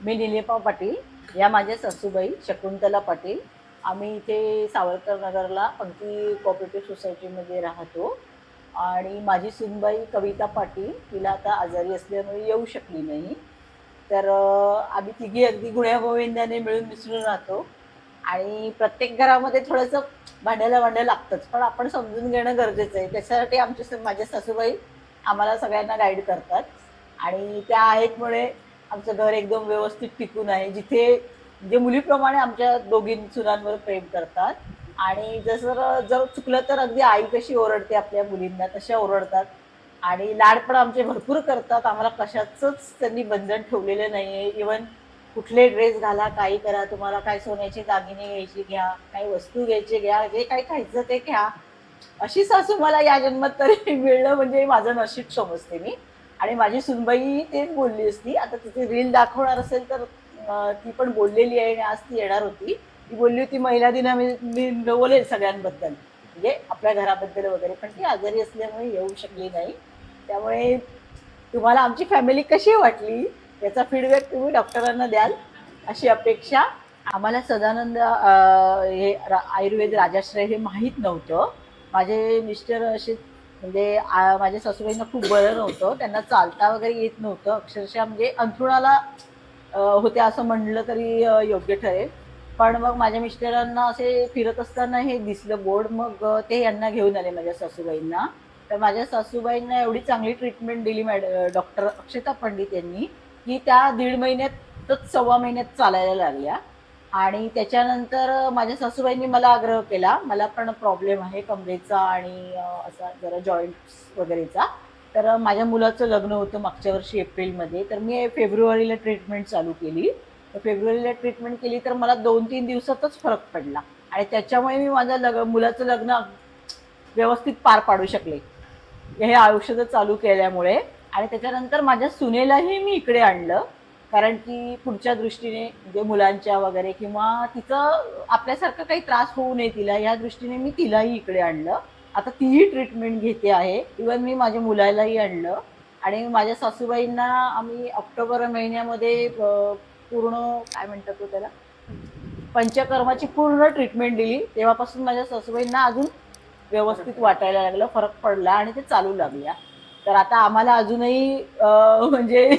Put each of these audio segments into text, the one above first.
मी निलेपा पाटील, या माझ्या सासूबाई शकुंतला पाटील. आम्ही इथे सावरकर नगरला पंक्ती कोऑपरेटिव्ह सोसायटीमध्ये राहतो. आणि माझी सूनबाई कविता पाटील, तिला आता आजारी असल्यामुळे येऊ शकली नाही. तर आम्ही तिघी अगदी गुण्यागोविंदाने मिळून मिसळून राहतो. आणि प्रत्येक घरामध्ये थोडंसं भांड्याला लागतंच, पण आपण समजून घेणं गरजेचं आहे. त्याच्यासाठी माझ्या सासूबाई आम्हाला सगळ्यांना गाईड करतात. आणि त्या आहेत मुळे आमचं घर एकदम व्यवस्थित टिकून आहे, जिथे म्हणजे मुलीप्रमाणे आमच्या दोघी सुनांवर प्रेम करतात. आणि जसं जर चुकलं तर अगदी आई कशी ओरडते आपल्या मुलींना तशा ओरडतात. आणि लाड पण आमचे भरपूर करतात. आम्हाला कशाचंच त्यांनी बंधन ठेवलेलं नाही आहे. इवन कुठले ड्रेस घाला, काही करा, तुम्हाला काय सोन्याचे दागिने घ्यायचे घ्या, काही वस्तू घ्यायचे घ्या, जे काही खायचं ते घ्या. अशी सासू मला या जन्मात तरी मिळणं म्हणजे माझं नशीब समजते मी. आणि माझी सुनबाई तेच बोलली असती. आता तिथे रील दाखवणार असेल तर ती पण बोललेली आहे आणि आज ती येणार होती. ती बोलली होती महिला दिना मी मी बोलेल सगळ्यांबद्दल, म्हणजे आपल्या घराबद्दल वगैरे, पण ती आजारी असल्यामुळे येऊ शकली नाही. त्यामुळे तुम्हाला आमची फॅमिली कशी वाटली याचा फीडबॅक तुम्ही डॉक्टरांना द्याल अशी अपेक्षा. आम्हाला सदानंद हे आयुर्वेद राजाश्रय हे माहीत नव्हतं. माझे मिस्टर असे म्हणजे माझ्या सासूबाईंना खूप बरं नव्हतं, त्यांना चालता वगैरे येत नव्हतं, अक्षरशः म्हणजे अंथरुणाला होते असं म्हणलं तरी योग्य ठरेल. पण मग माझ्या मिस्टरांना असे फिरत असताना हे दिसलं बोर्ड, मग ते यांना घेऊन आले माझ्या सासूबाईंना. तर माझ्या सासूबाईंना एवढी चांगली ट्रीटमेंट दिली डॉक्टर अक्षता पंडित यांनी, की त्या 1.5 महिन्यातच 1.25 महिन्यात चालायला लागल्या. आणि त्याच्यानंतर माझ्या सासूबाईंनी मला आग्रह केला, मला पण प्रॉब्लेम आहे कमरेचा आणि असा जरा जॉईंट्स वगैरेचा. तर माझ्या मुलाचं लग्न होतं मागच्या वर्षी एप्रिलमध्ये, तर मी फेब्रुवारीला ट्रीटमेंट चालू केली. तर फेब्रुवारीला ट्रीटमेंट केली तर मला 2-3 दिवसातच फरक पडला. आणि त्याच्यामुळे मी माझं मुलाचं लग्न व्यवस्थित पार पाडू शकले हे औषधं चालू केल्यामुळे. आणि त्याच्यानंतर माझ्या सुनेलाही मी इकडे आणलं, कारण की पुढच्या दृष्टीने म्हणजे मुलांच्या वगैरे किंवा तिचं आपल्यासारखं काही त्रास होऊ नये तिला, या दृष्टीने मी तिलाही इकडे आणलं. आता तीही ट्रीटमेंट घेते आहे. इवन मी माझ्या मुलालाही आणलं. आणि माझ्या सासूबाईंना आम्ही ऑक्टोबर महिन्यामध्ये पूर्ण काय म्हणतात तो त्याला पंचकर्माची पूर्ण ट्रीटमेंट दिली. तेव्हापासून माझ्या सासूबाईंना अजून व्यवस्थित वाटायला लागलं, फरक पडला आणि ते चालू लागल्या. तर आता आम्हाला अजूनही म्हणजे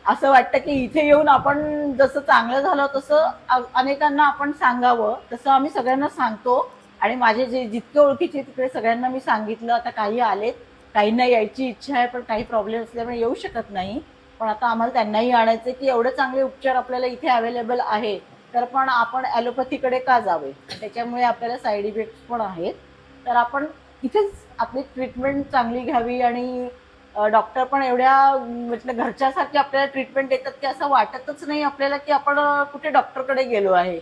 असं वाटतं की इथे येऊन आपण जसं चांगलं झालं तसं अनेकांना आपण सांगावं. तसं आम्ही सगळ्यांना सांगतो. आणि माझे जे जितके ओळखीचे तिकडे सगळ्यांना मी सांगितलं. आता काही आलेत, काहींना यायची इच्छा आहे पण काही प्रॉब्लेम असल्यामुळे येऊ शकत नाही. पण आता आम्हाला त्यांनाही आणायचं की एवढे चांगले उपचार आपल्याला इथे अवेलेबल आहे, तर पण आपण ॲलोपॅथीकडे का जावे, त्याच्यामुळे आपल्याला साईड इफेक्ट्स पण आहेत. तर आपण इथेच आपली ट्रीटमेंट चांगली घ्यावी. आणि डॉक्टर पण एवढ्या म्हटलं घरच्यासारखी आपल्याला ट्रीटमेंट देतात की असं वाटतच नाही आपल्याला की आपण कुठे डॉक्टरकडे गेलो आहे.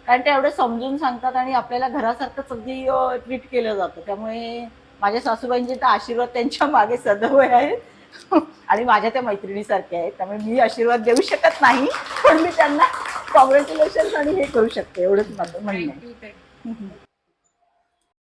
कारण ते एवढे समजून सांगतात आणि आपल्याला घरासारखंच अगदी ट्रीट केलं जातं. त्यामुळे माझ्या सासूबाईंचे तर आशीर्वाद त्यांच्या मागे सदैव आहेत आणि माझ्या त्या मैत्रिणीसारख्या आहेत. त्यामुळे मी आशीर्वाद देऊ शकत नाही, पण मी त्यांना कॉंग्रॅच्युलेशन आणि हे करू शकते, एवढंच माझं म्हणणं आहे.